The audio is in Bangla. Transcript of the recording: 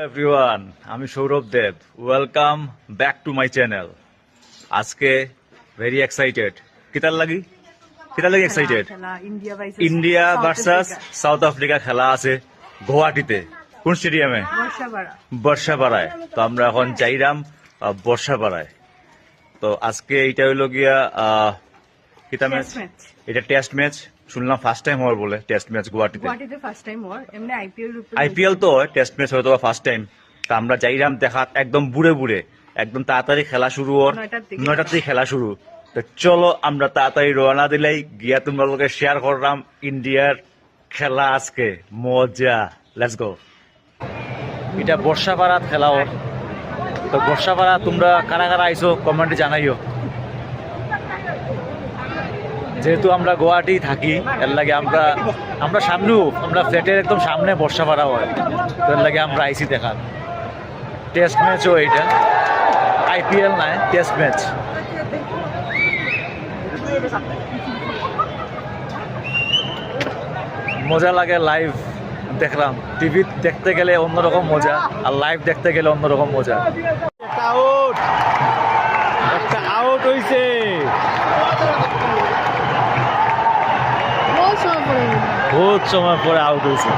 এভরিওয়ান, আমি Sourav Deb. Welcome back to my channel. আজকে ভেরি এক্সাইটেড। কিতার লাগি excited? India versus South Africa খেলা আছে গুয়াহাটিতে। কোন স্টেডিয়ামে? বর্ষাপাড়ায়। তো আমরা এখন যাইরাম বর্ষাপাড়ায়। তো আজকে এটা হইল গিয়া কিতা ম্যাচ? এটা টেস্ট ম্যাচ। শুনলাম ফার্স্ট টাইম হওয়ার বলে টেস্ট ম্যাচ গুয়াহাটিতে। আইপিএল তো টেস্ট ম্যাচ হয়তো ফার্স্ট টাইম। তা আমরা যাইরাম দেখাত একদম বুড়ে বুড়ে, একদম তাড়াতাড়ি খেলা শুরু ওর 9টার থেকে খেলা শুরু। তো চলো আমরা তাড়াতাড়ি রওনা দিলাই গিয়া তোমার শেয়ার করলাম ইন্ডিয়ার খেলা আজকে মজা। Let's go. এটা বর্ষাপাড়াত খেলা ওর। তো বর্ষাপাড়া তোমরা কারা কারা আইসো কমেন্টে জানাইও। যেহেতু আমরা গুয়াহাটি থাকি এর লাগে আমরা সামনেও আমরা ফ্ল্যাটের একদম সামনে বর্ষাপাড়া হয়। তো এর লাগে আমরা আইসি দেখার টেস্ট ম্যাচও এইটা। আইপিএল নাই, টেস্ট ম্যাচ। মজা লাগে লাইভ দেখলাম। টিভি দেখতে গেলে অন্যরকম মজা, আর লাইভ দেখতে গেলে অন্যরকম মজা। একটা আউট হইছে। বহুত সময় পরে আউট হয়েছে।